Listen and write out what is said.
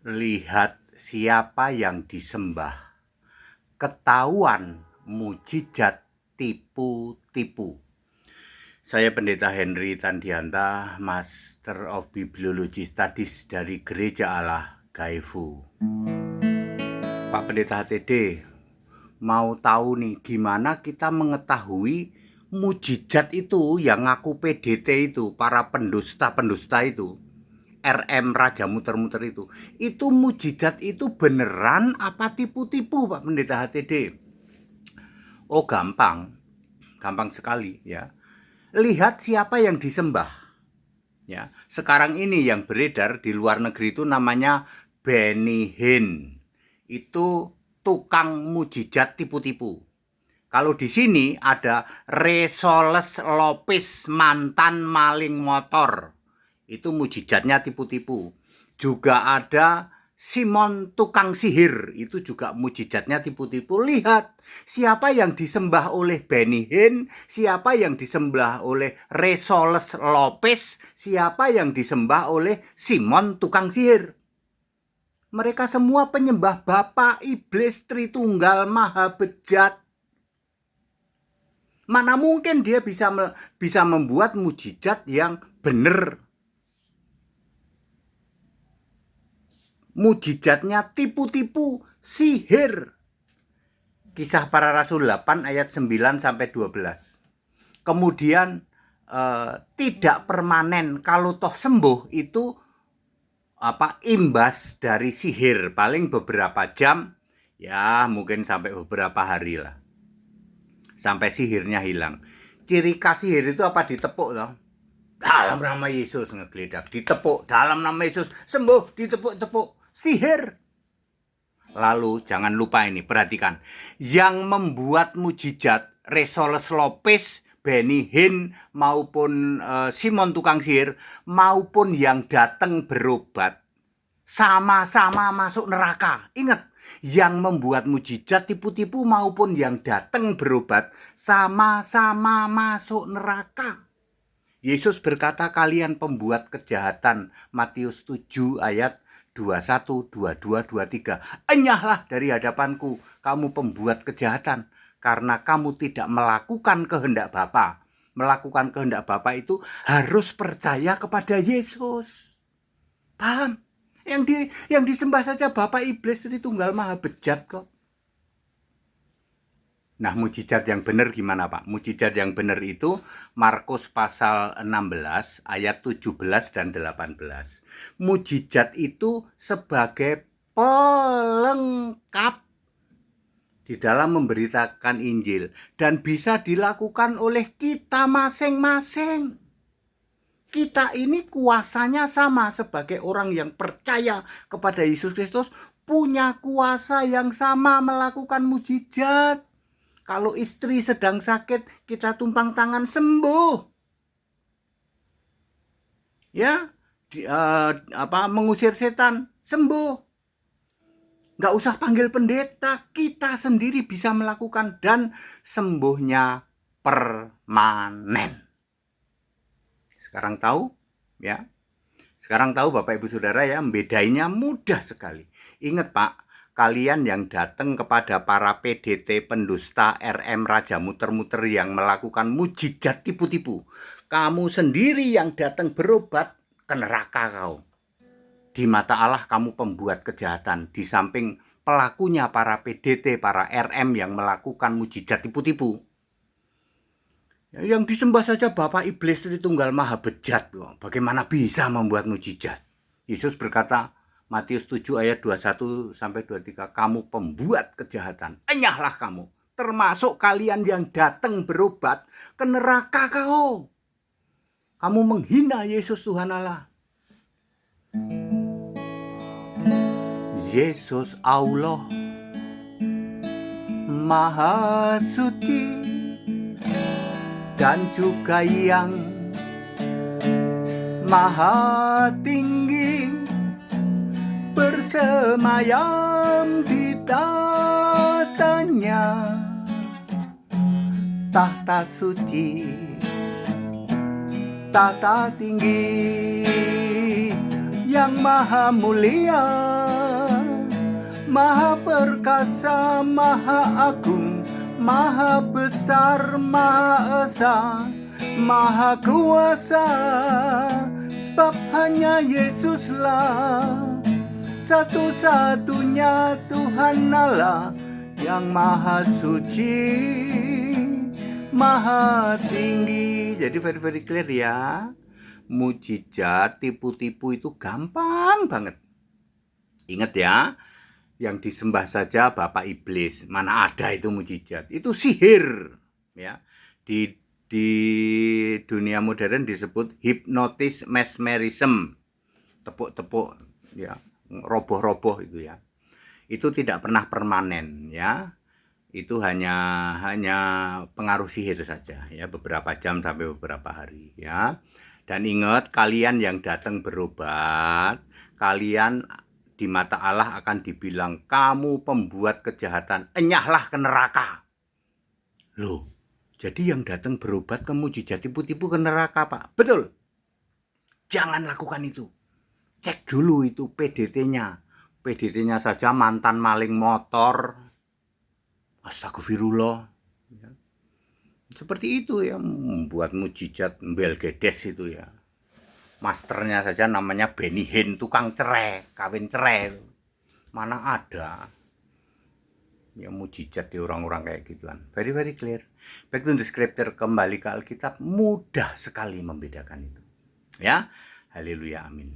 Lihat siapa yang disembah, ketahuan mujizat tipu-tipu. Saya Pendeta Henry Tandianta, Master of Bibliology Studies dari Gereja Allah Gaifu. Pak Pendeta HTD, mau tahu nih gimana kita mengetahui mujizat itu yang ngaku PDT itu, para pendusta-pendusta itu, RM Raja Muter-Muter itu mujizat itu beneran apa tipu-tipu Pak Pendeta HTD? Oh gampang sekali ya. Lihat siapa yang disembah ya. Sekarang ini yang beredar di luar negeri itu namanya Benny Hinn. Itu tukang mujizat tipu-tipu. Kalau di sini ada Resoles Lopez, mantan maling motor. Itu mujizatnya tipu-tipu. Juga ada Simon tukang sihir, itu juga mujizatnya tipu-tipu. Lihat siapa yang disembah oleh Benny Hinn, siapa yang disembah oleh Resoles Lopez, siapa yang disembah oleh Simon tukang sihir. Mereka semua penyembah Bapa Iblis Tritunggal Maha Bejat. Mana mungkin dia bisa membuat mujizat yang benar. Mujizatnya tipu-tipu, sihir. Kisah Para Rasul 8 ayat 9 sampai 12. Kemudian tidak permanen, kalau toh sembuh itu imbas dari sihir, paling beberapa jam, ya mungkin sampai beberapa hari lah. Sampai sihirnya hilang. Ciri khas sihir itu apa? Ditepuk toh. Dalam nama Yesus ngegeledak, ditepuk, dalam nama Yesus sembuh, ditepuk-tepuk. Sihir. Lalu jangan lupa ini, perhatikan. Yang membuat mujizat Resoles Lopez, Benny Hinn maupun Simon tukang sihir maupun yang datang berobat sama-sama masuk neraka. Ingat, yang membuat mujizat tipu-tipu maupun yang datang berobat sama-sama masuk neraka. Yesus berkata, kalian pembuat kejahatan. Matius 7 ayat 21, 22, 23. Enyahlah dari hadapanku, kamu pembuat kejahatan, karena kamu tidak melakukan kehendak Bapa. Melakukan kehendak Bapa itu harus percaya kepada Yesus. Paham? Yang disembah saja Bapa Iblis Tritunggal Maha Bejat kok. Nah, mujizat yang benar gimana Pak? Mujizat yang benar itu Markus pasal 16 ayat 17 dan 18. Mujizat itu sebagai pelengkap di dalam memberitakan Injil dan bisa dilakukan oleh kita masing-masing. Kita ini kuasanya sama sebagai orang yang percaya kepada Yesus Kristus, punya kuasa yang sama melakukan mujizat. Kalau istri sedang sakit, kita tumpang tangan sembuh. Ya, mengusir setan, sembuh. Nggak usah panggil pendeta, kita sendiri bisa melakukan dan sembuhnya permanen. Sekarang tahu, ya. Sekarang tahu Bapak Ibu Saudara ya, membedainya mudah sekali. Ingat Pak, kalian yang datang kepada para PDT pendusta RM Raja Muter-Muter yang melakukan mujizat tipu-tipu, kamu sendiri yang datang berobat ke neraka kau. Di mata Allah kamu pembuat kejahatan, di samping pelakunya para PDT, para RM yang melakukan mujizat tipu-tipu. Yang disembah saja Bapa Iblis Tritunggal Maha Bejat. Bagaimana bisa membuat mujizat? Yesus berkata, Matius 7 ayat 21 sampai 23, kamu pembuat kejahatan, enyahlah kamu, termasuk kalian yang datang berobat ke neraka kau. Kamu menghina Yesus Tuhan Allah. Yesus Allah Maha Suci dan juga yang Maha Tinggi, bersemayam di tatanya, tahta suci, tahta tinggi, yang maha mulia, kuasa, Maha agung, Maha besar, Maha esa, Maha kuasa. Sebab hanya Yesuslah satu-satunya Tuhan Allah yang maha suci, maha tinggi. Jadi very clear ya. Mujizat, tipu-tipu itu gampang banget. Ingat ya, yang disembah saja Bapak Iblis. Mana ada itu mujizat? Itu sihir. Ya, di dunia modern disebut hipnotis mesmerism. Tepuk-tepuk, ya, roboh-roboh itu ya. Itu tidak pernah permanen ya. Itu hanya pengaruh sihir saja ya, beberapa jam sampai beberapa hari ya. Dan ingat, kalian yang datang berobat, kalian di mata Allah akan dibilang kamu pembuat kejahatan, enyahlah ke neraka. Loh, jadi yang datang berobat ke mujizat tipu-tipu ke neraka, Pak? Betul. Jangan lakukan itu. Cek dulu itu PDT-nya. PDT-nya saja mantan maling motor. Astagfirullah. Seperti itu ya, membuat mujizat Belgedes itu ya. Masternya saja namanya Benny Hinn, tukang cerai, kawin cerai. Mana ada ya mujizat di orang-orang kayak gituan. Very clear. Back to the scripture, kembali ke Alkitab, mudah sekali membedakan itu. Ya, haleluya, amin.